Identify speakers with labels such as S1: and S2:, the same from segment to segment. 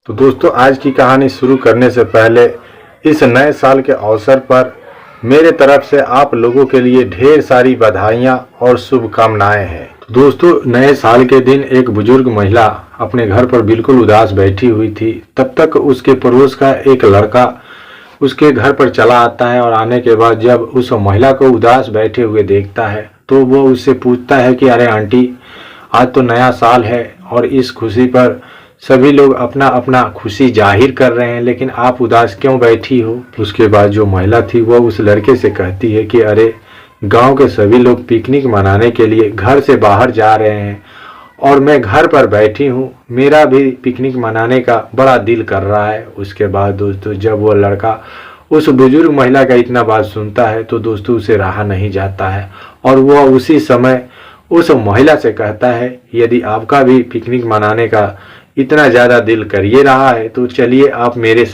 S1: तो दोस्तों, आज की कहानी शुरू करने से पहले इस नए साल के अवसर पर मेरे तरफ से आप लोगों के लिए ढेर सारी बधाइयाँ और शुभकामनाएं हैं। तो दोस्तों, नए साल के दिन एक बुजुर्ग महिला अपने घर पर बिल्कुल उदास बैठी हुई थी। तब तक उसके पड़ोस का एक लड़का उसके घर पर चला आता है और आने के बाद जब उस महिला को उदास बैठे हुए देखता है तो वो उससे पूछता है कि अरे आंटी, आज तो नया साल है और इस खुशी पर सभी लोग अपना अपना खुशी जाहिर कर रहे हैं, लेकिन आप उदास क्यों बैठी हो। उसके बाद जो महिला थी वो उस लड़के से कहती है कि अरे, गांव के सभी लोग पिकनिक मनाने के लिए घर से बाहर जा रहे हैं और मैं घर पर बैठी हूँ, मेरा भी पिकनिक मनाने का बड़ा दिल कर रहा है। उसके बाद दोस्तों, जब वो लड़का उस बुजुर्ग महिला का इतना बात सुनता है तो दोस्तों उसे रहा नहीं जाता है और वह उसी समय उस महिला से कहता है, यदि आपका भी पिकनिक मनाने का इतना ज़्यादा दिल कर ये रहा है तो चलिए आप मेरे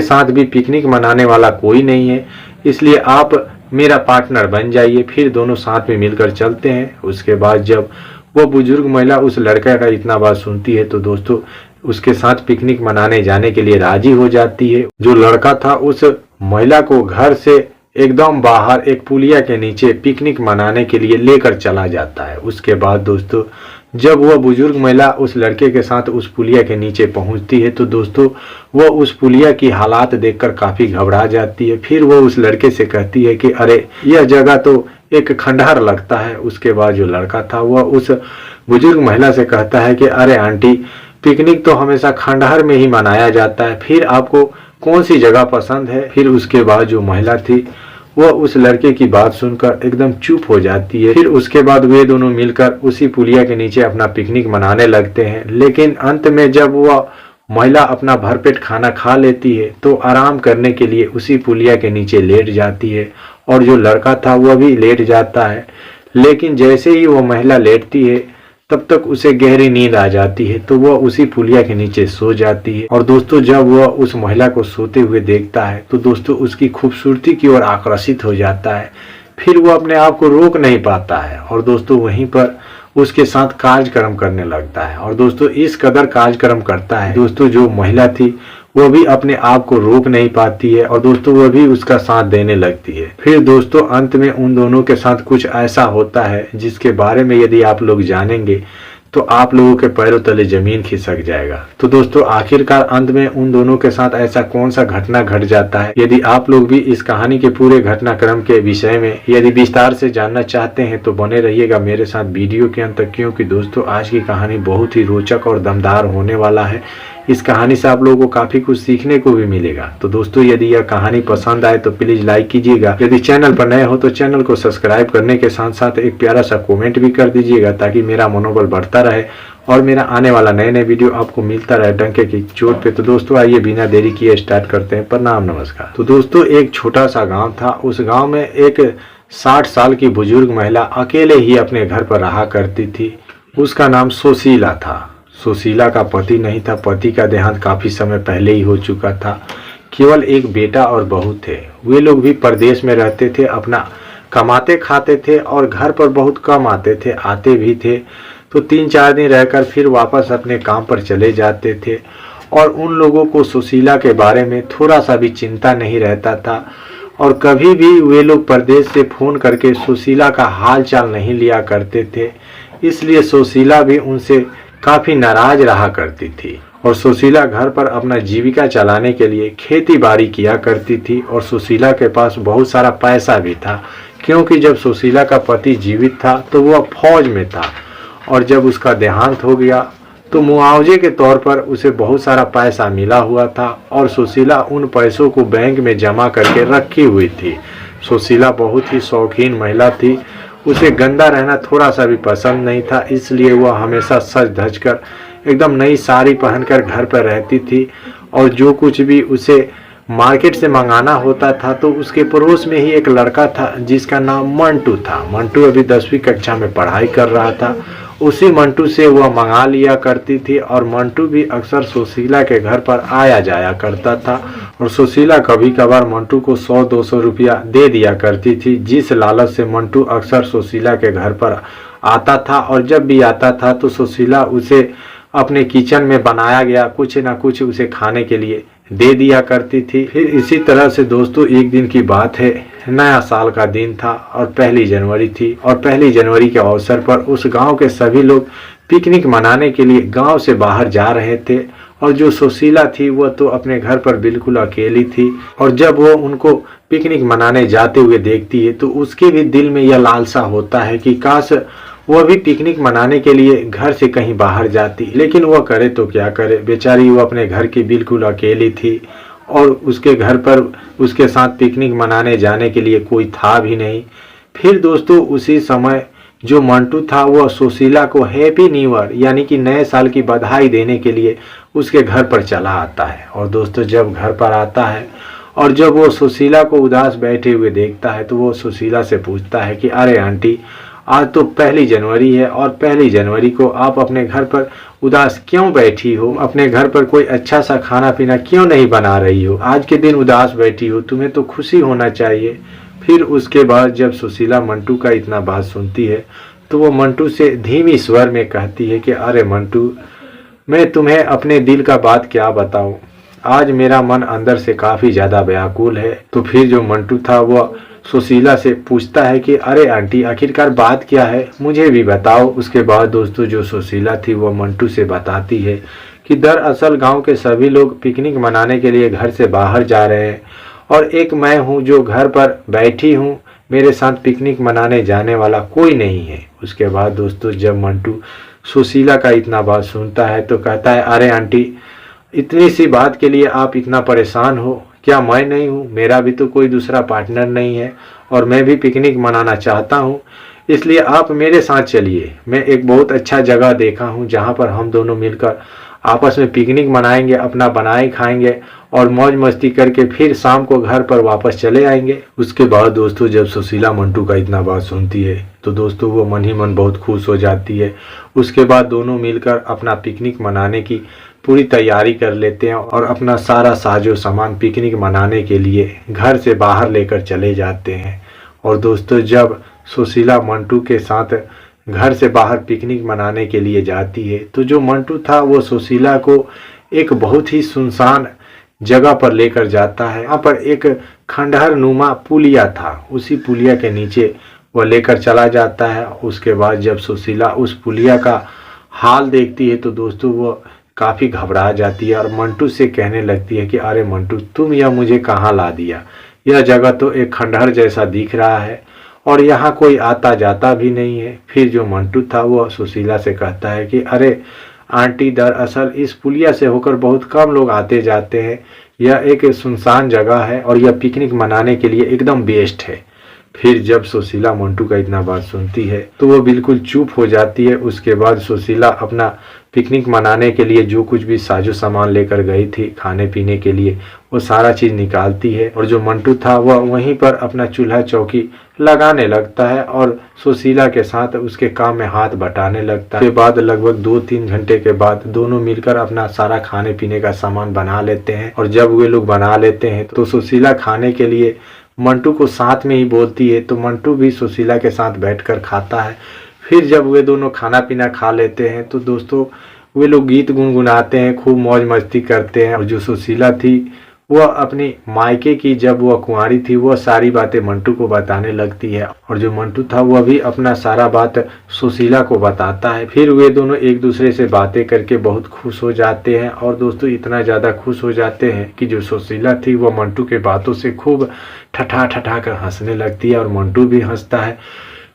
S1: साथ भी पिकनिक मनाने वाला कोई नहीं है, इसलिए आप मेरा पार्टनर बन जाइए, फिर दोनों साथ में मिलकर चलते हैं। उसके बाद जब वो बुजुर्ग महिला उस लड़के का इतना बात सुनती है तो दोस्तों उसके साथ पिकनिक मनाने जाने के लिए राजी हो जाती है। जो लड़का था उस महिला को घर से एकदम बाहर एक पुलिया के नीचे पिकनिक मनाने के लिए लेकर चला जाता है। उसके बाद दोस्तों, जब वह बुजुर्ग महिला उस लड़के के साथ उस पुलिया के नीचे पहुंचती है तो दोस्तों वह उस पुलिया की हालात देखकर काफ़ी घबरा जाती है। फिर वो उस लड़के से कहती है कि अरे, यह जगह तो एक खंडहर लगता है। उसके बाद जो लड़का था वह उस बुजुर्ग महिला से कहता है कि अरे आंटी, पिकनिक तो हमेशा खंडहर में ही मनाया जाता है, फिर आपको कौन सी जगह पसंद है। फिर उसके बाद जो महिला थी वह उस लड़के की बात सुनकर एकदम चुप हो जाती है। फिर उसके बाद वे दोनों मिलकर उसी पुलिया के नीचे अपना पिकनिक मनाने लगते हैं। लेकिन अंत में जब वह महिला अपना भरपेट खाना खा लेती है तो आराम करने के लिए उसी पुलिया के नीचे लेट जाती है और जो लड़का था वह भी लेट जाता है। लेकिन जैसे ही वह महिला लेटती है तब तक उसे गहरी नींद आ जाती है तो वह उसी पुलिया के नीचे सो जाती है। और दोस्तों, जब वह उस महिला को सोते हुए देखता है तो दोस्तों उसकी खूबसूरती की ओर आकर्षित हो जाता है। फिर वह अपने आप को रोक नहीं पाता है और दोस्तों वहीं पर उसके साथ कार्यक्रम करने लगता है। और दोस्तों इस कदर कार्यक्रम करता है दोस्तों, जो महिला थी वह भी अपने आप को रोक नहीं पाती है और दोस्तों वह भी उसका साथ देने लगती है। फिर दोस्तों अंत में उन दोनों के साथ कुछ ऐसा होता है जिसके बारे में यदि आप लोग जानेंगे तो आप लोगों के पैरों तले जमीन खिसक जाएगा। तो दोस्तों आखिरकार अंत में उन दोनों के साथ ऐसा कौन सा घटना घट जाता है, यदि आप लोग भी इस कहानी के पूरे घटनाक्रम के विषय में यदि विस्तार से जानना चाहते हैं तो बने रहिएगा मेरे साथ वीडियो के अंत तक, क्योंकि दोस्तों आज की कहानी बहुत ही रोचक और दमदार होने वाला है। इस कहानी से आप लोगों को काफ़ी कुछ सीखने को भी मिलेगा। तो दोस्तों यदि यह कहानी पसंद आए तो प्लीज़ लाइक कीजिएगा। यदि चैनल पर नए हो तो चैनल को सब्सक्राइब करने के साथ साथ एक प्यारा सा कमेंट भी कर दीजिएगा ताकि मेरा मनोबल बढ़ता रहे और मेरा आने वाला नए वीडियो आपको मिलता रहे डंके की चोट पे। तो दोस्तों आइए बिना देरी किए स्टार्ट करते हैं। प्रणाम, नमस्कार। तो दोस्तों एक छोटा सा गाँव था। उस गाँव में एक 60 साल की बुजुर्ग महिला अकेले ही अपने घर पर रहा करती थी। उसका नाम सुशीला था। सुशीला का पति नहीं था, पति का देहांत काफ़ी समय पहले ही हो चुका था। केवल एक बेटा और बहू थे। वे लोग भी परदेश में रहते थे, अपना कमाते खाते थे और घर पर बहुत कम आते थे, आते भी थे तो 3-4 दिन रहकर फिर वापस अपने काम पर चले जाते थे। और उन लोगों को सुशीला के बारे में थोड़ा सा भी चिंता नहीं रहता था और कभी भी वे लोग परदेश से फ़ोन करके सुशीला का हाल चाल नहीं लिया करते थे। इसलिए सुशीला भी उनसे काफ़ी नाराज रहा करती थी। और सुशीला घर पर अपना जीविका चलाने के लिए खेती बाड़ी किया करती थी और सुशीला के पास बहुत सारा पैसा भी था, क्योंकि जब सुशीला का पति जीवित था तो वह फौज में था और जब उसका देहांत हो गया तो मुआवजे के तौर पर उसे बहुत सारा पैसा मिला हुआ था और सुशीला उन पैसों को बैंक में जमा करके रखी हुई थी। सुशीला बहुत ही शौकीन महिला थी। उसे गंदा रहना थोड़ा सा भी पसंद नहीं था, इसलिए वह हमेशा सज धज कर एकदम नई साड़ी पहनकर घर पर रहती थी। और जो कुछ भी उसे मार्केट से मंगाना होता था तो उसके पड़ोस में ही एक लड़का था जिसका नाम मंटू था। मंटू अभी 10वीं कक्षा में पढ़ाई कर रहा था। उसी मंटू से वह मंगा लिया करती थी और मंटू भी अक्सर सुशीला के घर पर आया जाया करता था और सुशीला कभी कभार मंटू को 100-200 रुपया दे दिया करती थी, जिस लालच से मंटू अक्सर सुशीला के घर पर आता था। और जब भी आता था तो सुशीला उसे अपने किचन में बनाया गया कुछ ना कुछ उसे खाने के लिए दे दिया करती थी। फिर इसी तरह से दोस्तों एक दिन की बात है, नया साल का दिन था और 1 जनवरी थी और 1 जनवरी के अवसर पर उस गांव के सभी लोग पिकनिक मनाने के लिए गांव से बाहर जा रहे थे। और जो सुशीला थी वह तो अपने घर पर बिल्कुल अकेली थी और जब वो उनको पिकनिक मनाने जाते हुए देखती है तो उसके भी दिल में यह लालसा होता है कि काश वह भी पिकनिक मनाने के लिए घर से कहीं बाहर जाती, लेकिन वह करे तो क्या करे, बेचारी वो अपने घर की बिल्कुल अकेली थी और उसके घर पर उसके साथ पिकनिक मनाने जाने के लिए कोई था भी नहीं। फिर दोस्तों उसी समय जो मंटू था वह सुशीला को हैप्पी न्यू ईयर यानी कि नए साल की बधाई देने के लिए उसके घर पर चला आता है। और दोस्तों जब घर पर आता है और जब वो सुशीला को उदास बैठे हुए देखता है तो वो सुशीला से पूछता है कि अरे आंटी, आज तो 1 जनवरी है और 1 जनवरी को आप अपने घर पर उदास क्यों बैठी हो? अपने घर पर कोई अच्छा सा खाना पीना क्यों नहीं बना रही हो? आज के दिन उदास बैठी हो, तुम्हें तो खुशी होना चाहिए। फिर उसके बाद जब सुशीला मंटू का इतना बात सुनती है तो वो मंटू से धीमी स्वर में कहती है कि अरे मंटू, मैं तुम्हें अपने दिल का बात क्या बताऊं, आज मेरा मन अंदर से काफ़ी ज़्यादा व्याकुल है। तो फिर जो मंटू था वह सुशीला से पूछता है कि अरे आंटी, आखिरकार बात क्या है, मुझे भी बताओ। उसके बाद दोस्तों जो सुशीला थी वह मंटू से बताती है कि दरअसल गांव के सभी लोग पिकनिक मनाने के लिए घर से बाहर जा रहे हैं और एक मैं हूं जो घर पर बैठी हूं, मेरे साथ पिकनिक मनाने जाने वाला कोई नहीं है। उसके बाद दोस्तों जब मंटू सुशीला का इतना बात सुनता है तो कहता है अरे आंटी, इतनी सी बात के लिए आप इतना परेशान हो, क्या मैं नहीं हूँ? मेरा भी तो कोई दूसरा पार्टनर नहीं है और मैं भी पिकनिक मनाना चाहता हूँ, इसलिए आप मेरे साथ चलिए। मैं एक बहुत अच्छा जगह देखा हूँ जहाँ पर हम दोनों मिलकर आपस में पिकनिक मनाएंगे, अपना बनाए खाएंगे और मौज मस्ती करके फिर शाम को घर पर वापस चले आएंगे। उसके बाद दोस्तों जब सुशीला मंटू का इतना बात सुनती है तो दोस्तों वो मन ही मन बहुत खुश हो जाती है। उसके बाद दोनों मिलकर अपना पिकनिक मनाने की पूरी तैयारी कर लेते हैं और अपना सारा साजो सामान पिकनिक मनाने के लिए घर से बाहर लेकर चले जाते हैं। और दोस्तों जब सुशीला मंटू के साथ घर से बाहर पिकनिक मनाने के लिए जाती है तो जो मंटू था वो सुशीला को एक बहुत ही सुनसान जगह पर लेकर जाता है। यहाँ पर एक खंडहर नुमा पुलिया था, उसी पुलिया के नीचे वह लेकर चला जाता है। उसके बाद जब सुशीला उस पुलिया का हाल देखती है तो दोस्तों वो काफ़ी घबरा जाती है और मंटू से कहने लगती है कि अरे मंटू, तुम यह मुझे कहाँ ला दिया? यह जगह तो एक खंडहर जैसा दिख रहा है और यहाँ कोई आता जाता भी नहीं है। फिर जो मंटू था वो सुशीला से कहता है कि अरे आंटी, दरअसल इस पुलिया से होकर बहुत कम लोग आते जाते हैं, यह एक सुनसान जगह है और यह पिकनिक मनाने के लिए एकदम बेस्ट है। फिर जब सुशीला मंटू का इतना बात सुनती है तो वो बिल्कुल चुप हो जाती है। उसके बाद सुशीला अपना पिकनिक मनाने के लिए जो कुछ भी साजो सामान लेकर गई थी खाने पीने के लिए वो सारा चीज़ निकालती है और जो मंटू था वह वहीं पर अपना चूल्हा चौकी लगाने लगता है और सुशीला के साथ उसके काम में हाथ बटाने लगता है। उसके बाद लगभग 2-3 घंटे के बाद दोनों मिलकर अपना सारा खाने पीने का सामान बना लेते हैं और जब वे लोग बना लेते हैं तो सुशीला खाने के लिए मंटू को साथ में ही बोलती है तो मंटू भी सुशीला के साथ बैठकर खाता है। फिर जब वे दोनों खाना पीना खा लेते हैं तो दोस्तों वे लोग गीत गुनगुनाते हैं, खूब मौज मस्ती करते हैं और जो सुशीला थी वह अपनी मायके की जब वह कुंवारी थी वह सारी बातें मंटू को बताने लगती है और जो मंटू था वह भी अपना सारा बात सुशीला को बताता है। फिर वे दोनों एक दूसरे से बातें करके बहुत खुश हो जाते हैं और दोस्तों इतना ज़्यादा खुश हो जाते हैं कि जो सुशीला थी वह मंटू के बातों से खूब ठठा ठठा कर हंसने लगती है और मंटू भी हंसता है।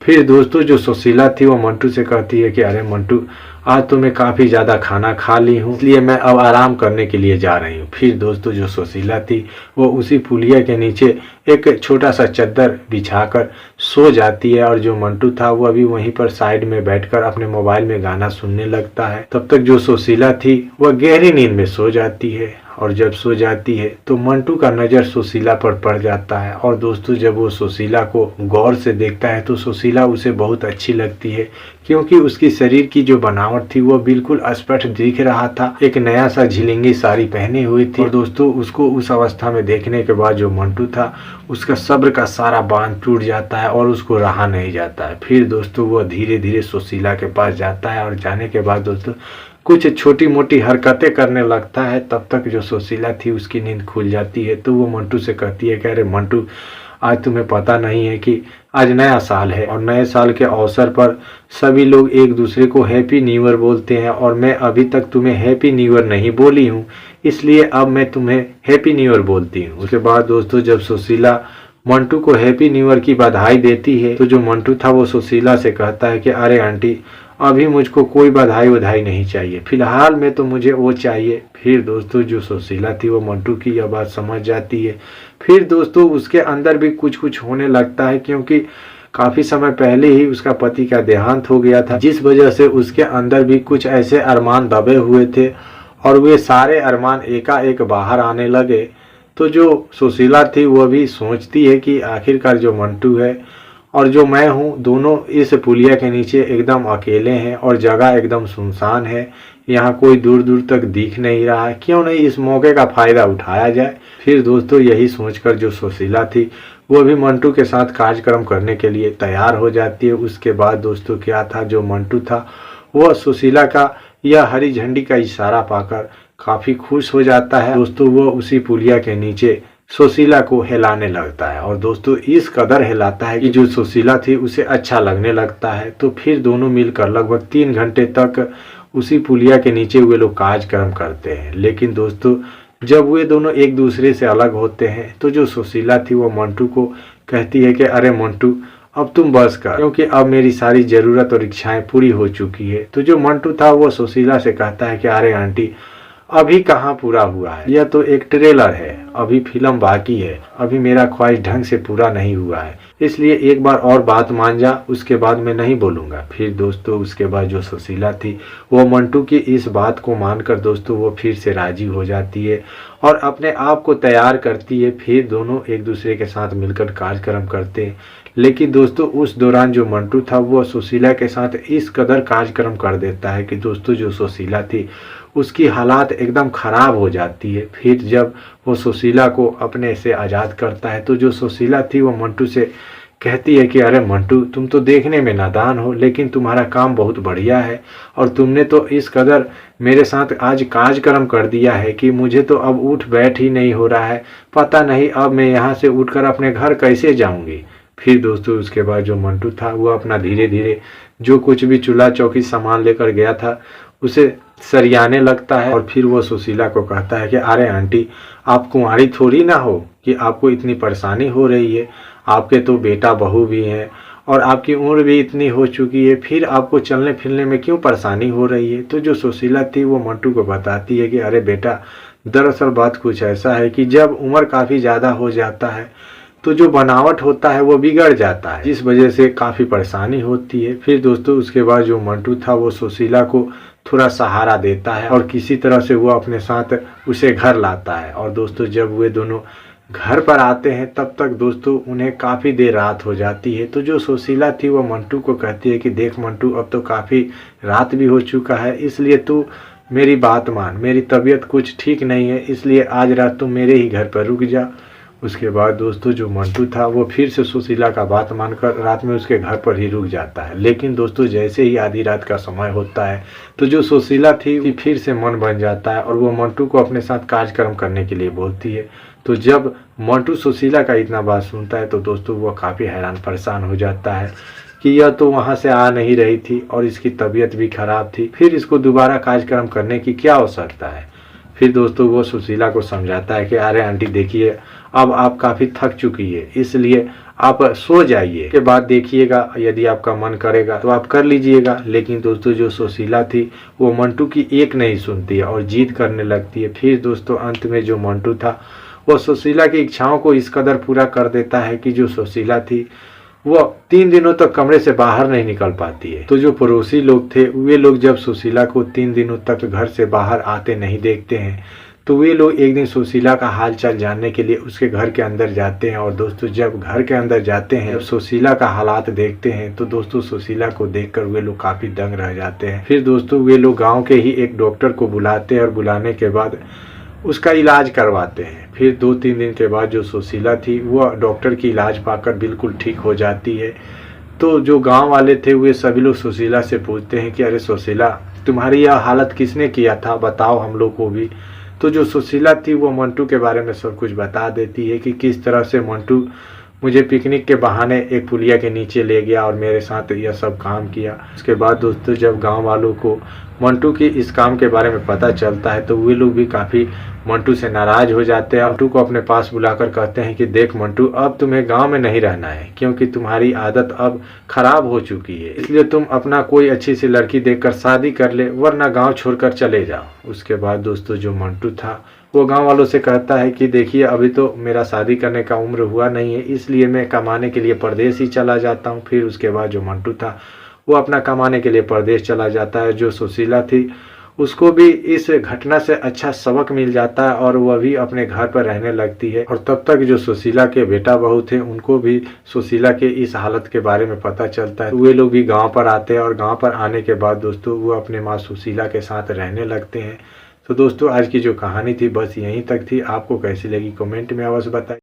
S1: फिर दोस्तों जो सुशीला थी वो मंटू से कहती है कि अरे मंटू, आज तो मैं काफ़ी ज़्यादा खाना खा ली हूँ, इसलिए मैं अब आराम करने के लिए जा रही हूँ। फिर दोस्तों जो सुशीला थी वो उसी पुलिया के नीचे एक छोटा सा चद्दर बिछाकर सो जाती है और जो मंटू था वह भी वहीं पर साइड में बैठकर अपने मोबाइल में गाना सुनने लगता है। तब तक जो सुशीला थी वह गहरी नींद में सो जाती है और जब सो जाती है तो मंटू का नज़र सुशीला पर पड़ जाता है और दोस्तों जब वो सुशीला को गौर से देखता है तो सुशीला उसे बहुत अच्छी लगती है क्योंकि उसकी शरीर की जो बनावट थी वो बिल्कुल स्पष्ट दिख रहा था। एक नया सा झिलंगी साड़ी पहनी हुई थी और दोस्तों उसको उस अवस्था में देखने के बाद जो मंटू था उसका सब्र का सारा बांध टूट जाता है और उसको रहा नहीं जाता है। फिर दोस्तों वह धीरे धीरे सुशीला के पास जाता है और जाने के बाद दोस्तों कुछ छोटी मोटी हरकतें करने लगता है, तब तक जो सुशीला थी उसकी नींद खुल जाती है। तो वो मंटू से कहती है कि अरे मंटू, आज तुम्हें पता नहीं है कि आज नया साल है और नए साल के अवसर पर सभी लोग एक दूसरे को हैप्पी न्यू ईयर बोलते हैं और मैं अभी तक तुम्हें हैप्पी न्यू ईयर नहीं बोली हूँ, इसलिए अब मैं तुम्हें हैप्पी न्यू ईयर बोलती हूँ। उसके बाद दोस्तों जब सुशीला मंटू को हैप्पी न्यू ईयर की बधाई देती है तो जो मंटू था वो सुशीला से कहता है कि अरे आंटी, अभी मुझको कोई बधाई नहीं चाहिए, फिलहाल में तो मुझे वो चाहिए। फिर दोस्तों जो सुशीला थी वो मंटू की यह बात समझ जाती है। फिर दोस्तों उसके अंदर भी कुछ होने लगता है, क्योंकि काफ़ी समय पहले ही उसका पति का देहांत हो गया था, जिस वजह से उसके अंदर भी कुछ ऐसे अरमान दबे हुए थे और वे सारे अरमान एकाएक बाहर आने लगे। तो जो सुशीला थी वो भी सोचती है कि आखिरकार जो मंटू है और जो मैं हूँ, दोनों इस पुलिया के नीचे एकदम अकेले हैं और जगह एकदम सुनसान है, यहाँ कोई दूर दूर तक दिख नहीं रहा है, क्यों नहीं इस मौके का फ़ायदा उठाया जाए। फिर दोस्तों यही सोचकर जो सुशीला थी वो भी मंटू के साथ कार्यक्रम करने के लिए तैयार हो जाती है। उसके बाद दोस्तों क्या था, जो मंटू था वह सुशीला का यह हरी झंडी का इशारा पाकर काफ़ी खुश हो जाता है। दोस्तों वो उसी पुलिया के नीचे सुशीला को हिलाने लगता है और दोस्तों इस कदर हिलाता है कि जो सुशीला थी उसे अच्छा लगने लगता है। तो फिर दोनों मिलकर लगभग 3 घंटे तक उसी पुलिया के नीचे वे लोग कार्यक्रम करते हैं। लेकिन दोस्तों जब वे दोनों एक दूसरे से अलग होते हैं तो जो सुशीला थी वो मंटू को कहती है कि अरे मंटू, अब तुम बस कर, क्योंकि अब मेरी सारी ज़रूरत और इच्छाएं पूरी हो चुकी है। तो जो मंटू था वो सुशीला से कहता है कि अरे आंटी, अभी कहाँ पूरा हुआ है, यह तो एक ट्रेलर है, अभी फिल्म बाकी है, अभी मेरा ख्वाहिश ढंग से पूरा नहीं हुआ है, इसलिए एक बार और बात मान जा, उसके बाद मैं नहीं बोलूँगा। फिर दोस्तों उसके बाद जो सुशीला थी वो मंटू की इस बात को मानकर दोस्तों वो फिर से राजी हो जाती है और अपने आप को तैयार करती है। फिर दोनों एक दूसरे के साथ मिलकर कार्यक्रम करते हैं। लेकिन दोस्तों उस दौरान जो मंटू था वो सुशीला के साथ इस कदर कार्यक्रम कर देता है कि दोस्तों जो सुशीला थी उसकी हालात एकदम ख़राब हो जाती है। फिर जब वो सुशीला को अपने से आज़ाद करता है तो जो सुशीला थी वो मंटू से कहती है कि अरे मंटू, तुम तो देखने में नादान हो, लेकिन तुम्हारा काम बहुत बढ़िया है और तुमने तो इस कदर मेरे साथ आज कार्यक्रम कर दिया है कि मुझे तो अब उठ बैठ ही नहीं हो रहा है, पता नहीं अब मैं यहाँ से उठकर अपने घर कैसे जाऊँगी। फिर दोस्तों उसके बाद जो मंटू था वो अपना धीरे धीरे जो कुछ भी चूल्हा चौकी सामान लेकर गया था उसे सरियाने लगता है और फिर वो सुशीला को कहता है कि अरे आंटी, आप कुंवारी थोड़ी ना हो कि आपको इतनी परेशानी हो रही है, आपके तो बेटा बहू भी हैं और आपकी उम्र भी इतनी हो चुकी है, फिर आपको चलने फिरने में क्यों परेशानी हो रही है। तो जो सुशीला थी वो मंटू को बताती है कि अरे बेटा, दरअसल बात कुछ ऐसा है कि जब उम्र काफ़ी ज़्यादा हो जाता है तो जो बनावट होता है वो बिगड़ जाता है, जिस वजह से काफ़ी परेशानी होती है। फिर दोस्तों उसके बाद जो मंटू था वो सुशीला को थोड़ा सहारा देता है और किसी तरह से वो अपने साथ उसे घर लाता है। और दोस्तों जब वे दोनों घर पर आते हैं तब तक दोस्तों उन्हें काफ़ी देर रात हो जाती है। तो जो सुशीला थी वो मंटू को कहती है कि देख मंटू, अब तो काफ़ी रात भी हो चुका है, इसलिए तू मेरी बात मान, मेरी तबीयत कुछ ठीक नहीं है, इसलिए आज रात तुम मेरे ही घर पर रुक जा। उसके बाद दोस्तों जो मंटू था वो फिर से सुशीला का बात मानकर रात में उसके घर पर ही रुक जाता है। लेकिन दोस्तों जैसे ही आधी रात का समय होता है तो जो सुशीला थी फिर से मन बन जाता है और वो मंटू को अपने साथ कार्यक्रम करने के लिए बोलती है। तो जब मंटू सुशीला का इतना बात सुनता है तो दोस्तों वो काफ़ी हैरान परेशान हो जाता है कि यह तो वहाँ से आ नहीं रही थी और इसकी तबीयत भी खराब थी, फिर इसको दोबारा कार्यक्रम करने की क्या आवश्यकता है। फिर दोस्तों वो सुशीला को समझाता है कि अरे आंटी देखिए, अब आप काफ़ी थक चुकी है, इसलिए आप सो जाइए, के बाद देखिएगा यदि आपका मन करेगा तो आप कर लीजिएगा। लेकिन दोस्तों जो सुशीला थी वो मंटू की एक नहीं सुनती है और जिद करने लगती है। फिर दोस्तों अंत में जो मंटू था वो सुशीला की इच्छाओं को इस कदर पूरा कर देता है कि जो सुशीला थी वो 3 दिनों तक कमरे से बाहर नहीं निकल पाती है। तो जो पड़ोसी लोग थे वे लोग जब सुशीला को 3 दिनों तक घर से बाहर आते नहीं देखते हैं तो वे लोग एक दिन सुशीला का हाल चाल जानने के लिए उसके घर के अंदर जाते हैं। और दोस्तों जब घर के अंदर जाते हैं, जब सुशीला का हालात देखते हैं तो दोस्तों सुशीला को देखकर वे लोग काफ़ी दंग रह जाते हैं। फिर दोस्तों वे लोग गांव के ही एक डॉक्टर को बुलाते हैं और बुलाने के बाद उसका इलाज करवाते हैं। फिर 2-3 दिन के बाद जो सुशीला थी वो डॉक्टर की इलाज पाकर बिल्कुल ठीक हो जाती है। तो जो गांव वाले थे वे सभी लोग सुशीला से पूछते हैं कि अरे सुशीला, तुम्हारी यह हालत किसने किया था, बताओ हम लोग को भी। तो जो सुशीला थी वो मंटू के बारे में सब कुछ बता देती है कि किस तरह से मंटू मुझे पिकनिक के बहाने एक पुलिया के नीचे ले गया और मेरे साथ यह सब काम किया। उसके बाद दोस्तों जब गांव वालों को मंटू की इस काम के बारे में पता चलता है तो वे लोग भी काफ़ी मंटू से नाराज़ हो जाते हैं। मंटू को अपने पास बुलाकर कहते हैं कि देख मंटू, अब तुम्हें गांव में नहीं रहना है क्योंकि तुम्हारी आदत अब खराब हो चुकी है, इसलिए तुम अपना कोई अच्छी सी लड़की देखकर शादी कर ले, वरना गांव छोड़कर चले जाओ। उसके बाद दोस्तों जो मंटू था वो गांव वालों से कहता है कि देखिए अभी तो मेरा शादी करने का उम्र हुआ नहीं है, इसलिए मैं कमाने के लिए परदेश ही चला जाता हूँ। फिर उसके बाद जो मंटू था वो अपना कमाने के लिए परदेश चला जाता है। जो सुशीला थी उसको भी इस घटना से अच्छा सबक मिल जाता है और वह भी अपने घर पर रहने लगती है। और तब तक जो सुशीला के बेटा बहू थे उनको भी सुशीला के इस हालत के बारे में पता चलता है। वे लोग भी गांव पर आते हैं और गांव पर आने के बाद दोस्तों वो अपने माँ सुशीला के साथ रहने लगते हैं। तो दोस्तों आज की जो कहानी थी बस यहीं तक थी। आपको कैसी लगी कमेंट में अवश्य बताइए।